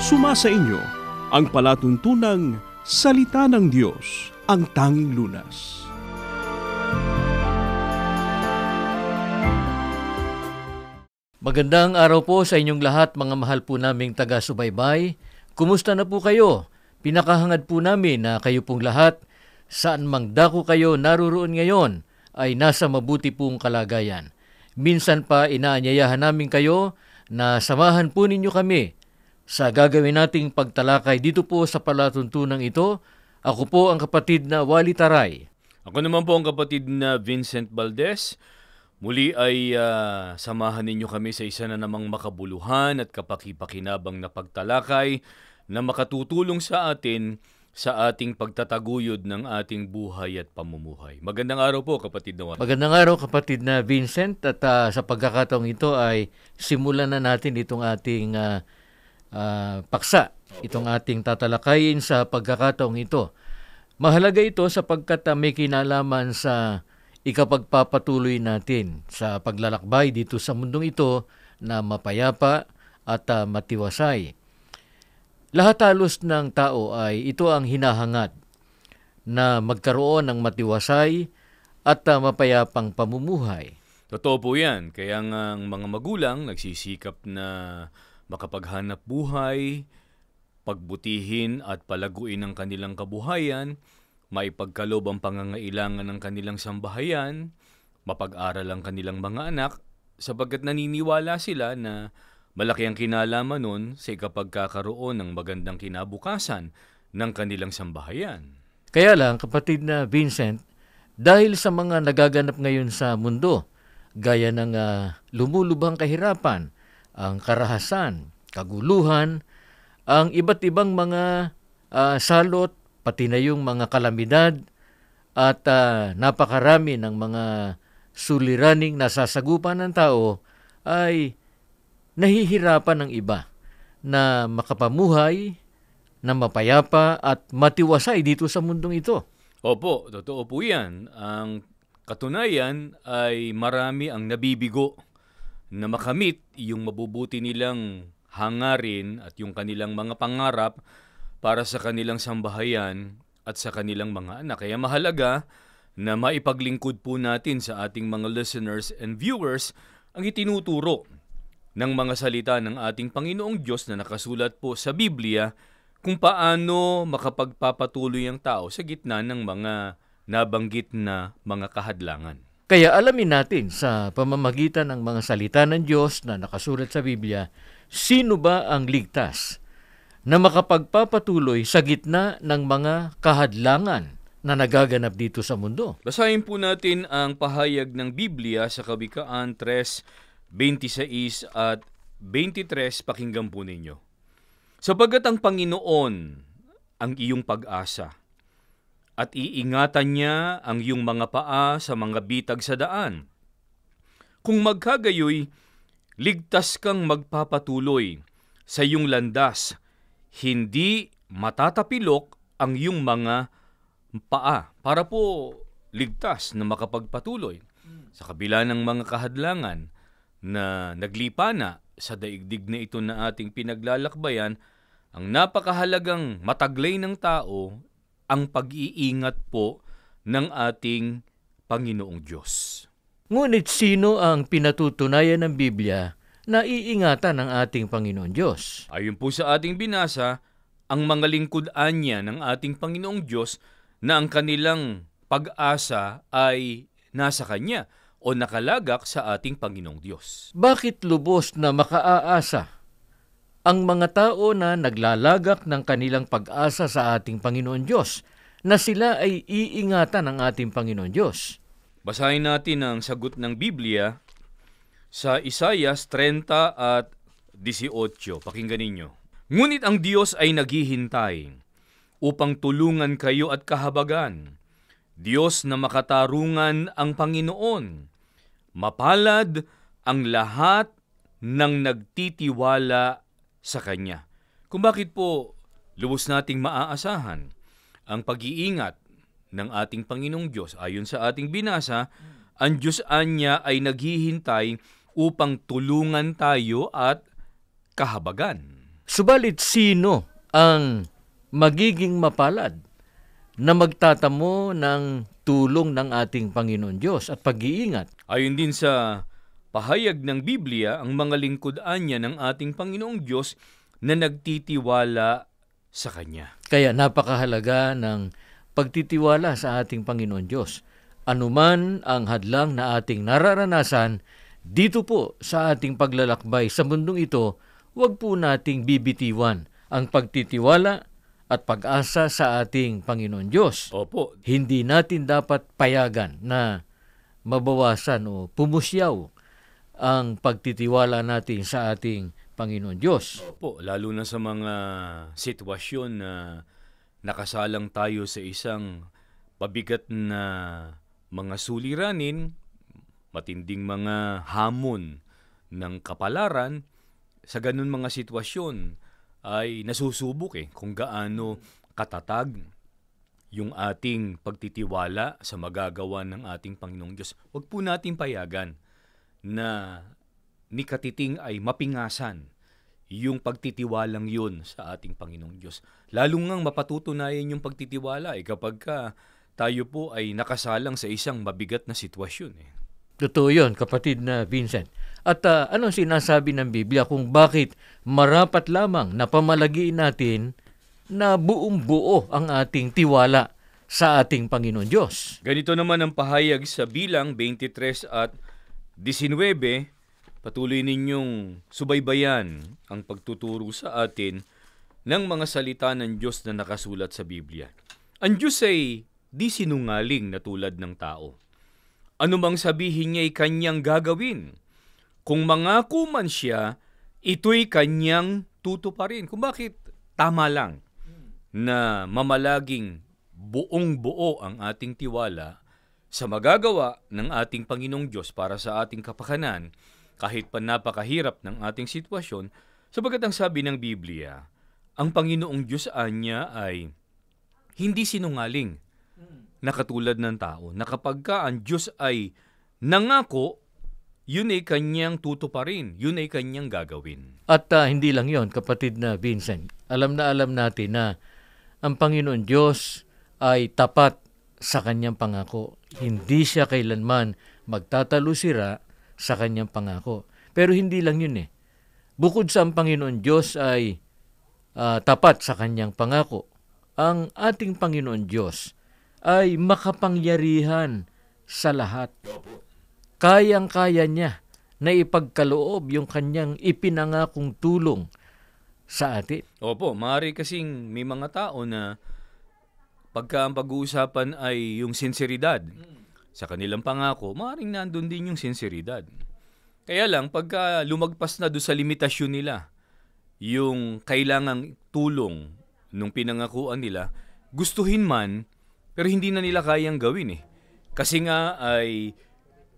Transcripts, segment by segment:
Sumasa inyo ang palatuntunang Salita ng Diyos, ang tanging lunas. Magandang araw po sa inyong lahat, mga mahal po naming taga-subaybay. Kumusta na po kayo? Pinakahangad po namin na kayo pong lahat, saan mang dako kayo naruroon ngayon, ay nasa mabuti pong kalagayan. Minsan pa inaanyayahan namin kayo na samahan po ninyo kami sa gagawin nating pagtalakay dito po sa palatuntunang ito. Ako po ang kapatid na Wally Taray. Ako naman po ang kapatid na Vincent Valdez. Muli ay samahan ninyo kami sa isa na namang makabuluhan at kapaki-pakinabang na pagtalakay na makatutulong sa atin sa ating pagtataguyod ng ating buhay at pamumuhay. Magandang araw po, kapatid na Wally. Magandang araw, kapatid na Vincent. At sa pagkakataong ito ay simulan na natin itong ating paksa, itong ating tatalakayin sa pagkakataong ito. Mahalaga ito sapagkat may kinalaman sa ikapagpapatuloy natin sa paglalakbay dito sa mundong ito na mapayapa at matiwasay. Lahat halos ng tao ay ito ang hinahangad na magkaroon ng matiwasay at mapayapang pamumuhay. Totoo po yan. Kaya nga ang mga magulang nagsisikap na makapaghanap buhay, pagbutihin at palaguin ang kanilang kabuhayan, maipagkaloob ang pangangailangan ng kanilang sambahayan, mapag-aral ang kanilang mga anak, sapagkat naniniwala sila na malaki ang kinalaman nun sa ikapagkakaroon ng magandang kinabukasan ng kanilang sambahayan. Kaya lang, kapatid na Vincent, dahil sa mga nagaganap ngayon sa mundo, gaya ng lumulubhang kahirapan, ang karahasan, kaguluhan, ang iba't ibang mga salot, pati na yung mga kalamidad at napakarami ng mga suliraning nasasagupan ng tao ay nahihirapan ng iba na makapamuhay, na mapayapa at matiwasay dito sa mundong ito. Opo, totoo po yan. Ang katunayan ay marami ang nabibigo na makamit yung mabubuti nilang hangarin at yung kanilang mga pangarap para sa kanilang sambahayan at sa kanilang mga anak. Kaya mahalaga na maipaglingkod po natin sa ating mga listeners and viewers ang itinuturo ng mga salita ng ating Panginoong Diyos na nakasulat po sa Biblia kung paano makapagpapatuloy ang tao sa gitna ng mga nabanggit na mga kahadlangan. Kaya alamin natin sa pamamagitan ng mga salita ng Diyos na nakasulat sa Biblia, sino ba ang ligtas na makapagpapatuloy sa gitna ng mga kahadlangan na nagaganap dito sa mundo? Basahin po natin ang pahayag ng Biblia sa Kawikaan 3:26 at 23, pakinggan po ninyo. Sapagat ang Panginoon ang iyong pag-asa, at iingatan niya ang iyong mga paa sa mga bitag sa daan. Kung magkagayoy, ligtas kang magpapatuloy sa iyong landas, hindi matatapilok ang iyong mga paa, para po ligtas na makapagpatuloy sa kabila ng mga kahadlangan na naglipana sa daigdig na ito na ating pinaglalakbayan. Ang napakahalagang mataglay ng tao ang pag-iingat po ng ating Panginoong Diyos. Ngunit sino ang pinatutunayan ng Biblia na iingatan ng ating Panginoon Diyos? Ayon po sa ating binasa, ang mga lingkod-an niya ng ating Panginoong Diyos na ang kanilang pag-asa ay nasa Kanya o nakalagak sa ating Panginoong Diyos. Bakit lubos na makaaasa ang mga tao na naglalagak ng kanilang pag-asa sa ating Panginoon Diyos, na sila ay iingatan ng ating Panginoon Diyos? Basahin natin ang sagot ng Biblia sa Isaias 30 at 18. Pakinggan ninyo. Ngunit ang Diyos ay naghihintay upang tulungan kayo at kahabagan. Diyos na makatarungan ang Panginoon. Mapalad ang lahat ng nagtitiwala sa Kanya. Kung bakit po lubos nating maaasahan ang pag-iingat ng ating Panginoong Diyos. Ayon sa ating binasa, ang Diyos anya ay naghihintay upang tulungan tayo at kahabagan. Subalit sino ang magiging mapalad na magtatamo ng tulong ng ating Panginoon Diyos at pag-iingat? Ayon din sa pahayag ng Biblia, ang mga lingkod-an niya ng ating Panginoong Diyos na nagtitiwala sa Kanya. Kaya napakahalaga ng pagtitiwala sa ating Panginoon Diyos. Anuman ang hadlang na ating nararanasan, dito po sa ating paglalakbay sa mundong ito, huwag po nating bibitiwan ang pagtitiwala at pag-asa sa ating Panginoon Diyos. Opo. Hindi natin dapat payagan na mabawasan o pumusyaw ang pagtitiwala natin sa ating Panginoon Diyos. Opo, lalo na sa mga sitwasyon na nakasalang tayo sa isang pabigat na mga suliranin, matinding mga hamon ng kapalaran. Sa ganun mga sitwasyon ay nasusubok kung gaano katatag yung ating pagtitiwala sa magagawa ng ating Panginoong Diyos. Huwag po natin payagan na ni katiting ay mapingasan yung pagtitiwalang yun sa ating Panginoong Diyos. Lalo ngang mapatutunayan yung pagtitiwala kapag tayo po ay nakasalang sa isang mabigat na sitwasyon. Totoo yun, kapatid na Vincent. At anong sinasabi ng Biblia kung bakit marapat lamang na pamalagiin natin na buong buo ang ating tiwala sa ating Panginoon Diyos? Ganito naman ang pahayag sa Bilang 23 at 19. Patuloy ninyong subaybayan ang pagtuturo sa atin ng mga salita ng Diyos na nakasulat sa Biblia. Ang Diyos ay di sinungaling na tulad ng tao. Ano mang sabihin niya ay kanyang gagawin. Kung mangako man siya, ito'y kanyang tutuparin. Kung bakit tama lang na mamalaging buong-buo ang ating tiwala sa magagawa ng ating Panginoong Diyos para sa ating kapakanan, kahit pa napakahirap ng ating sitwasyon, sapagkat ang sabi ng Biblia, ang Panginoong Diyos niya ay hindi sinungaling na katulad ng tao, na kapag ang Diyos ay nangako, yun ay kanyang tutuparin, yun ay kanyang gagawin. At hindi lang yon, kapatid na Vincent. Alam natin na ang Panginoon Diyos ay tapat sa kanyang pangako. Hindi siya kailanman magtatalusira sa kanyang pangako. Pero hindi lang yun Bukod sa ang Panginoon Diyos ay tapat sa kanyang pangako, ang ating Panginoon Diyos ay makapangyarihan sa lahat. Kayang-kaya niya na ipagkaloob yung kanyang ipinangakong tulong sa atin. Opo, maaari kasing may mga tao na pagka ang pag-uusapan ay yung sinseridad sa kanilang pangako, maaaring nandun din yung sinseridad. Kaya lang, pagka lumagpas na doon sa limitasyon nila, yung kailangang tulong nung pinangakuan nila, gustuhin man, pero hindi na nila kayang gawin Kasi nga ay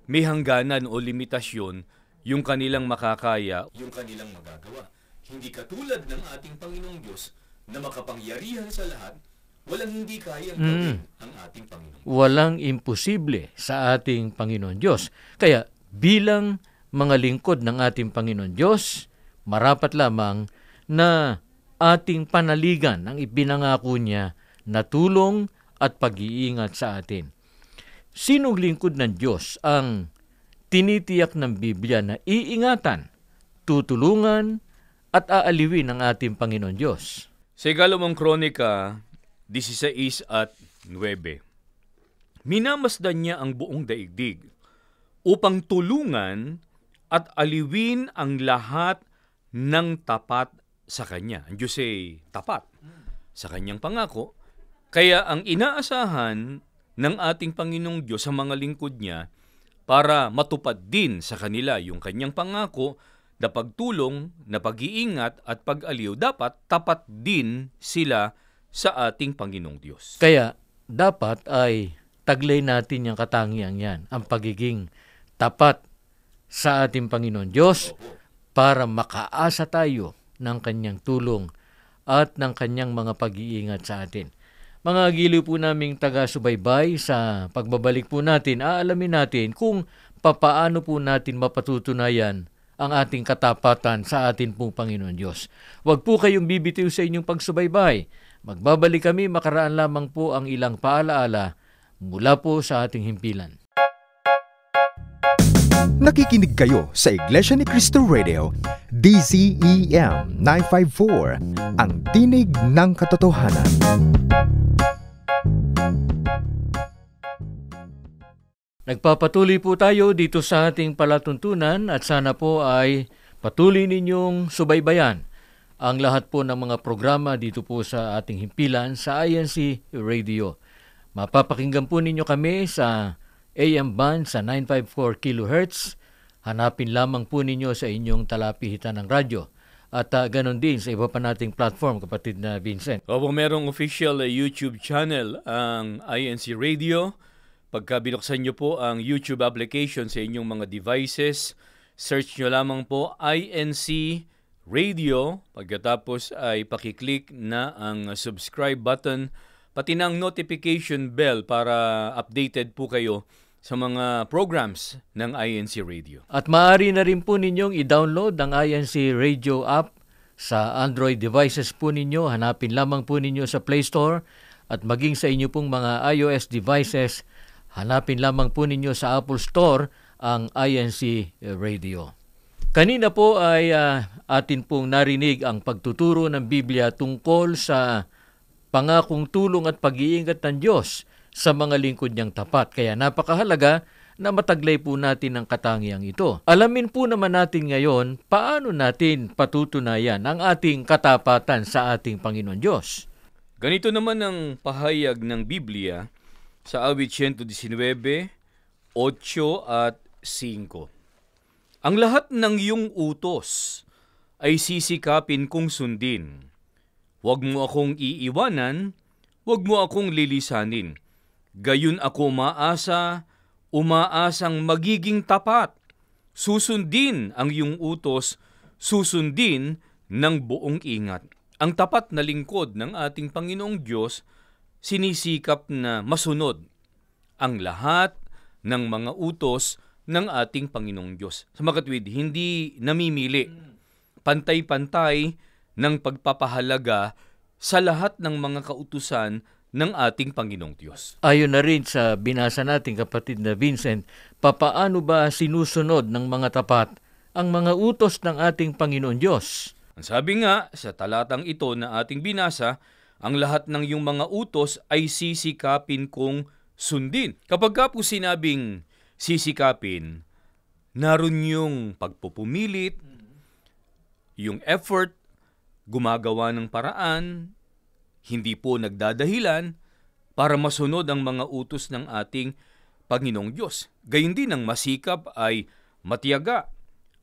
may hangganan o limitasyon yung kanilang makakaya, yung kanilang magagawa. Hindi katulad ng ating Panginoong Diyos na makapangyarihan sa lahat, walang hindi kayang gawin ang ating Panginoon. Walang imposible sa ating Panginoon Diyos. Kaya bilang mga lingkod ng ating Panginoon Diyos, marapat lamang na ating panaligan ang ipinangako niya na tulong at pag-iingat sa atin. Sinong lingkod ng Diyos ang tinitiyak ng Biblia na iingatan, tutulungan at aaliwin ng ating Panginoon Diyos? Sa Ikalawang Kronika 16 at 9, minamasdan niya ang buong daigdig upang tulungan at aliwin ang lahat ng tapat sa Kanya. Ang Diyos ay tapat sa Kanyang pangako. Kaya ang inaasahan ng ating Panginoong Diyos sa mga lingkod niya para matupad din sa kanila yung Kanyang pangako na pagtulong, na pag-iingat at pag-aliw, dapat tapat din sila sa ating Panginoong Diyos. Kaya dapat ay taglay natin yung katangian yan, ang pagiging tapat sa ating Panginoon Diyos para makaasa tayo ng Kanyang tulong at ng Kanyang mga pag-iingat sa atin. Mga giliw po naming taga-subaybay, sa pagbabalik po natin, aalamin natin kung papaano po natin mapatutunayan ang ating katapatan sa atin pong Panginoon Diyos. Huwag po kayong bibitiw sa inyong pagsubaybay. Magbabalik kami, makaraan lamang po ang ilang paalaala mula po sa ating himpilan. Nakikinig kayo sa Iglesia ni Cristo Radio, DZEM 954, ang tinig ng katotohanan. Nagpapatuloy po tayo dito sa ating palatuntunan at sana po ay patuloy ninyong subaybayan ang lahat po ng mga programa dito po sa ating himpilan sa INC Radio. Mapapakinggan po ninyo kami sa AM band sa 954 kHz. Hanapin lamang po ninyo sa inyong talapihitan ng radyo. At ganon din sa iba pa nating platform, kapatid na Vincent. Opo, merong official YouTube channel ang INC Radio. Pagka binuksan nyo po ang YouTube application sa inyong mga devices, search nyo lamang po INC Radio. Pagkatapos ay pakiclick na ang subscribe button, pati ng notification bell para updated po kayo sa mga programs ng INC Radio. At maaari na rin po ninyong i-download ang INC Radio app sa Android devices po ninyo. Hanapin lamang po ninyo sa Play Store at maging sa inyo pong mga iOS devices, hanapin lamang po ninyo sa Apple Store ang INC Radio. Kanina po ay atin pong narinig ang pagtuturo ng Biblia tungkol sa pangakong tulong at pag-iingat ng Diyos sa mga lingkod niyang tapat. Kaya napakahalaga na mataglay po natin ang katangiang ito. Alamin po naman natin ngayon paano natin patutunayan ang ating katapatan sa ating Panginoon Diyos. Ganito naman ang pahayag ng Biblia sa awit 119, 8 at 5. Ang lahat ng iyong utos ay sisikapin kong sundin. Huwag mo akong iiwanan, huwag mo akong lilisanin. Gayon ako umaasang magiging tapat. Susundin ang iyong utos, susundin ng buong ingat. Ang tapat na lingkod ng ating Panginoong Diyos, sinisikap na masunod ang lahat ng mga utos ng ating Panginoong Diyos. Sa makatwid, hindi namimili. Pantay-pantay ng pagpapahalaga sa lahat ng mga kautusan ng ating Panginoong Diyos. Ayon na rin sa binasa natin, kapatid na Vincent, papaano ba sinusunod ng mga tapat ang mga utos ng ating Panginoon Diyos? Ang sabi nga sa talatang ito na ating binasa, ang lahat ng iyong mga utos ay sisikapin kong sundin. Kapag ka po sinabing sisikapin, naroon yung pagpupumilit, yung effort, gumagawa ng paraan, hindi po nagdadahilan para masunod ang mga utos ng ating Panginoong Diyos. Gayun din ang masikap ay matiyaga.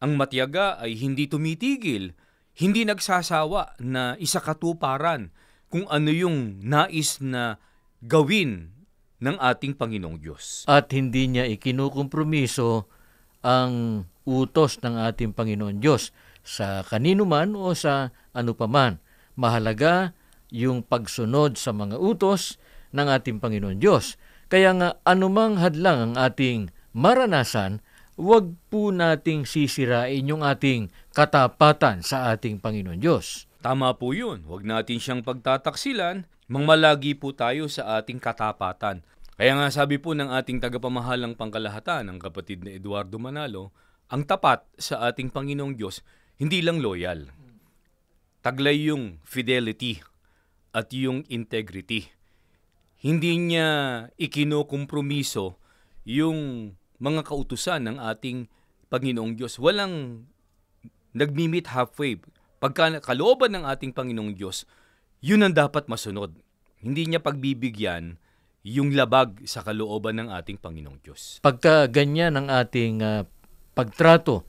Ang matiyaga ay hindi tumitigil, hindi nagsasawa na isakatuparan kung ano yung nais na gawin ng ating Panginoong Diyos. At hindi niya ikinukompromiso ang utos ng ating Panginoon Diyos sa kanino man o sa ano paman. Mahalaga yung pagsunod sa mga utos ng ating Panginoon Diyos. Kaya nga anumang hadlang ang ating maranasan, huwag po nating sisirain yung ating katapatan sa ating Panginoon Diyos. Tama po yun. Huwag natin siyang pagtataksilan. Mangmalagi po tayo sa ating katapatan. Kaya nga sabi po ng ating tagapamahalang pangkalahatan, ang kapatid na Eduardo Manalo, ang tapat sa ating Panginoong Diyos, hindi lang loyal. Taglay yung fidelity at yung integrity. Hindi niya ikinukompromiso yung mga kautusan ng ating Panginoong Diyos. Walang nagmi-meet halfway. Pagka kalooban ng ating Panginoong Diyos, yun ang dapat masunod. Hindi niya pagbibigyan yung labag sa kalooban ng ating Panginoong Diyos. Pagka ganyan ang ating pagtrato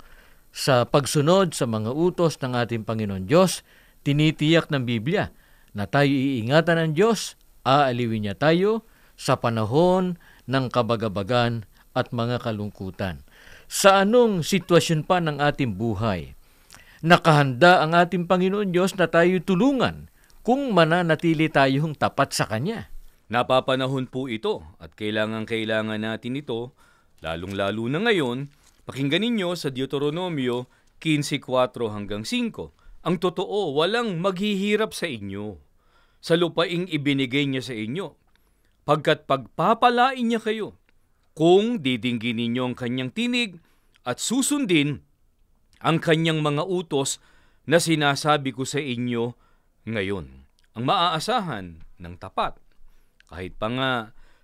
sa pagsunod sa mga utos ng ating Panginoon Diyos, tinitiyak ng Biblia na tayo iingatan ng Diyos, aaliwin niya tayo sa panahon ng kabagabagan at mga kalungkutan. Sa anong sitwasyon pa ng ating buhay, nakahanda ang ating Panginoon Diyos na tayo tulungan kung mananatili tayong tapat sa Kanya. Napapanahon po ito at kailangan natin ito, lalong-lalo na ngayon. Pakinggan ninyo sa Deuteronomio 15:4 hanggang 5. Ang totoo, walang maghihirap sa inyo sa lupaing ibinigay niya sa inyo, pagkat pagpapalain niya kayo kung didinggin ninyo ang kanyang tinig at susundin ang kanyang mga utos na sinasabi ko sa inyo ngayon. Ang maaasahan ng tapat, kahit pa nga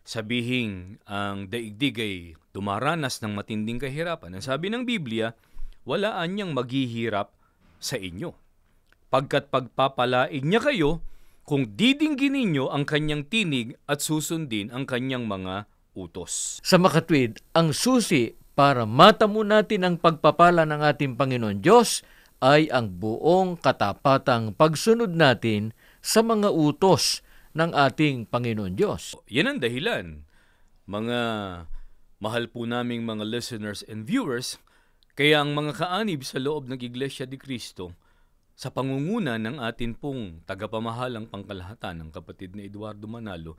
sabihing ang daigdig ay dumaranas ng matinding kahirapan, ang sabi ng Biblia, wala anyang maghihirap sa inyo, pagkat pagpapalain niya kayo kung didinggin ninyo ang kanyang tinig at susundin ang kanyang mga utos. Sa makatwid, ang susi para matamo natin ang pagpapala ng ating Panginoon Diyos ay ang buong katapatang pagsunod natin sa mga utos ng ating Panginoon Diyos. Yan ang dahilan, mga mahal po naming mga listeners and viewers, kaya ang mga kaanib sa loob ng Iglesia ni Cristo, sa pangunguna ng atin pong tagapamahalang pangkalahatan ng kapatid na Eduardo Manalo,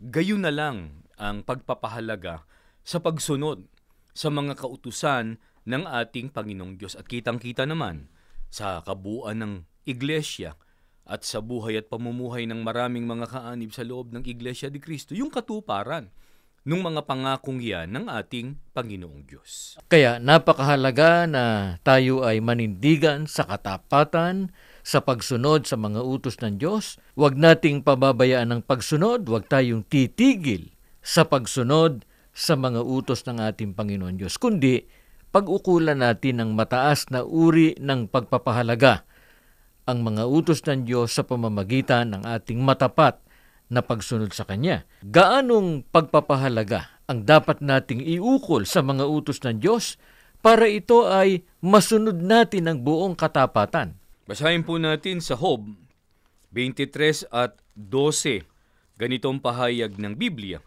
gayon na lang ang pagpapahalaga sa pagsunod sa mga kautusan ng ating Panginoong Diyos. At kitang-kita naman sa kabuuan ng Iglesia at sa buhay at pamumuhay ng maraming mga kaanib sa loob ng Iglesia ni Cristo, yung katuparan ng mga pangakong yan ng ating Panginoong Diyos. Kaya napakahalaga na tayo ay manindigan sa katapatan, sa pagsunod sa mga utos ng Diyos. Huwag nating pababayaan ang pagsunod, huwag tayong titigil sa pagsunod sa mga utos ng ating Panginoon Diyos, kundi pag-ukulan natin ng mataas na uri ng pagpapahalaga ang mga utos ng Diyos sa pamamagitan ng ating matapat na pagsunod sa Kanya. Gaanong pagpapahalaga ang dapat nating iukol sa mga utos ng Diyos para ito ay masunod natin ng buong katapatan? Basahin po natin sa Job 23 at 12. Ganitong pahayag ng Biblia.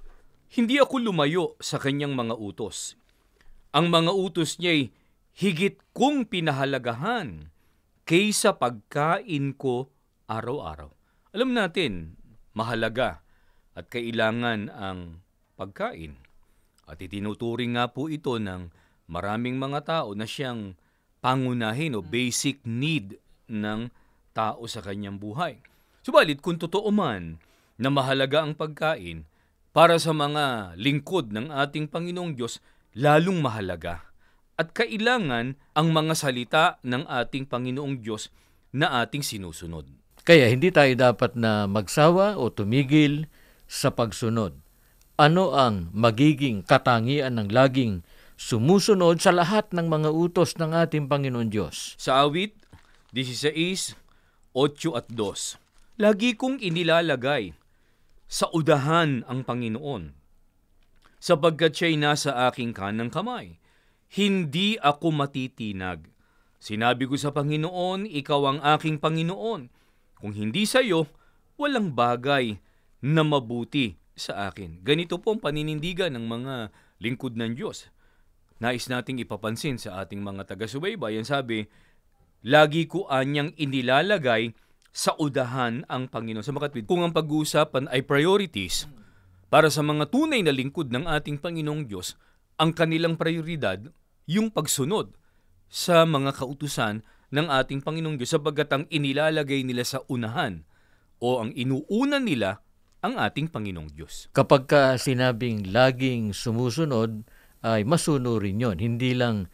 Hindi ako lumayo sa kanyang mga utos. Ang mga utos niya'y higit kong pinahalagahan kaysa pagkain ko araw-araw. Alam natin, mahalaga at kailangan ang pagkain. At itinuturing nga po ito ng maraming mga tao na siyang pangunahin o basic need ng tao sa kanyang buhay. Subalit kung totoo man na mahalaga ang pagkain, para sa mga lingkod ng ating Panginoong Diyos, lalong mahalaga. At kailangan ang mga salita ng ating Panginoong Diyos na ating sinusunod. Kaya hindi tayo dapat na magsawa o tumigil sa pagsunod. Ano ang magiging katangian ng laging sumusunod sa lahat ng mga utos ng ating Panginoon Diyos? Sa awit 16, 8 at 2, lagi kong inilalagay sa udahan ang Panginoon, sapagkat siya'y nasa aking kanang kamay. Hindi ako matitinag. Sinabi ko sa Panginoon, ikaw ang aking Panginoon. Kung hindi sa iyo, walang bagay na mabuti sa akin. Ganito po ang paninindigan ng mga lingkod ng Diyos. Nais nating ipapansin sa ating mga taga-subaybay. Yan sabi, lagi ko anyang inilalagay sa udahan ang Panginoon. Sa makatwid, kung ang pag-uusapan ay priorities, para sa mga tunay na lingkod ng ating Panginoong Diyos, ang kanilang prioridad, yung pagsunod sa mga kautusan ng ating Panginoong Diyos, sapagkat ang inilalagay nila sa unahan o ang inuuna nila ang ating Panginoong Diyos. Kapag sinabing laging sumusunod, ay masunurin yon. Hindi lang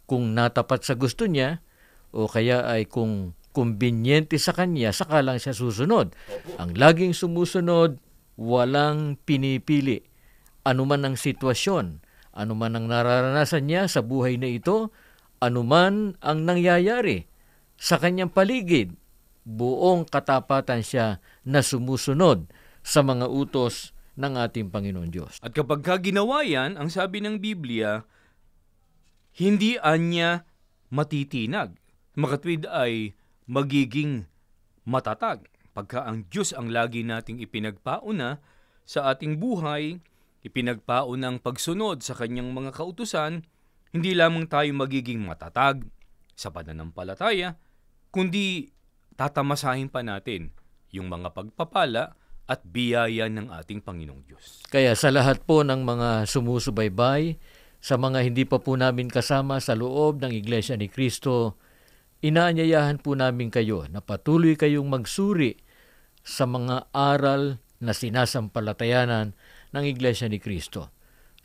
kung natapat sa gusto niya o kaya ay kung kumbinyente sa kanya, saka lang siya susunod. Ang laging sumusunod, walang pinipili. Ano man ang sitwasyon, ano man ang nararanasan niya sa buhay na ito, anuman ang nangyayari sa kanyang paligid, buong katapatan siya na sumusunod sa mga utos ng ating Panginoon Diyos. At kapag ginawa yan, ang sabi ng Biblia, hindi anya matitinag. Makatwid ay magiging matatag. Pagka ang Diyos ang lagi nating ipinagpauna sa ating buhay, ipinagpauna ang pagsunod sa kanyang mga kautusan, hindi lamang tayo magiging matatag sa pananampalataya, kundi tatamasahin pa natin yung mga pagpapala at biyaya ng ating Panginoong Diyos. Kaya sa lahat po ng mga sumusubaybay Sa mga hindi pa po namin kasama sa loob ng Iglesia ni Cristo, inaanyayahan po namin kayo na patuloy kayong magsuri sa mga aral na sinasampalatayanan ng Iglesia ni Cristo.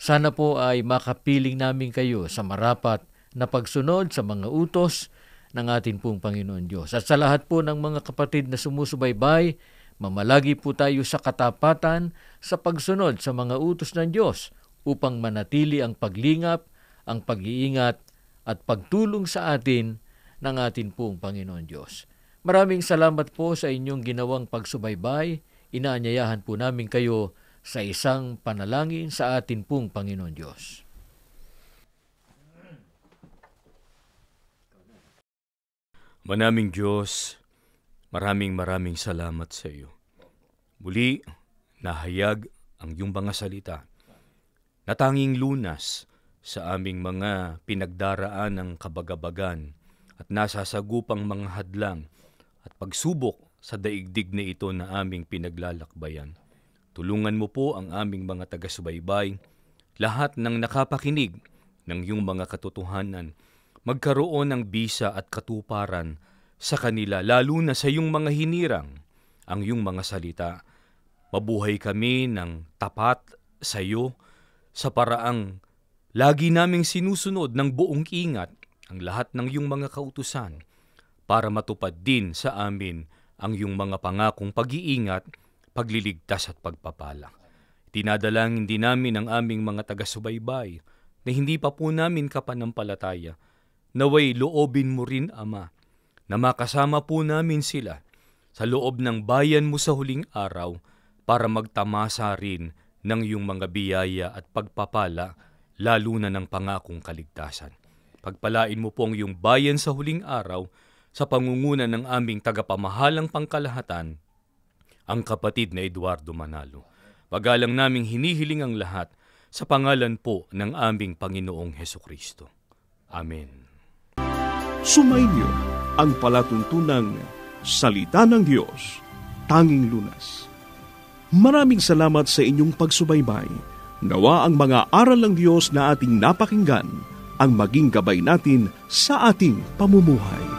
Sana po ay makapiling namin kayo sa marapat na pagsunod sa mga utos ng ating pong Panginoon Diyos. At sa lahat po ng mga kapatid na sumusubaybay, mamalagi po tayo sa katapatan sa pagsunod sa mga utos ng Diyos upang manatili ang paglingap, ang pag-iingat at pagtulong sa atin ng ating pong Panginoon Diyos. Maraming salamat po sa inyong ginawang pagsubaybay. Inaanyayahan po namin kayo sa isang panalangin sa atin pong Panginoon Diyos. Manaming Diyos, maraming salamat sa iyo. Muli, nahayag ang iyong mga salita na tanging lunas sa aming mga pinagdaraan ng kabagabagan at nasasagupang mga hadlang at pagsubok sa daigdig na ito na aming pinaglalakbayan. Tulungan mo po ang aming mga taga-subaybay, lahat ng nakapakinig ng iyong mga katotohanan, magkaroon ng bisa at katuparan sa kanila, lalo na sa iyong mga hinirang, ang iyong mga salita. Mabuhay kami ng tapat sa iyo sa paraang lagi naming sinusunod ng buong ingat ang lahat ng iyong mga kautusan para matupad din sa amin ang iyong mga pangakong pag-iingat, pagliligtas at pagpapala. Dinadalangin din namin ang aming mga taga-subaybay na hindi pa po namin kapanampalataya. Naway loobin mo rin, Ama, na makasama po namin sila sa loob ng bayan mo sa huling araw para magtamasa rin ng iyong mga biyaya at pagpapala, lalo na ng pangakong kaligtasan. Pagpalain mo po ang iyong bayan sa huling araw sa pangunguna ng aming tagapamahalang pangkalahatan, ang kapatid na Eduardo Manalo. Pagalang naming hinihiling ang lahat sa pangalan po ng aming Panginoong Hesukristo. Amen. Sumainyo ang palatuntunang Salita ng Diyos, Tanging Lunas. Maraming salamat sa inyong pagsubaybay. Nawa ang mga aral ng Diyos na ating napakinggan ang maging gabay natin sa ating pamumuhay.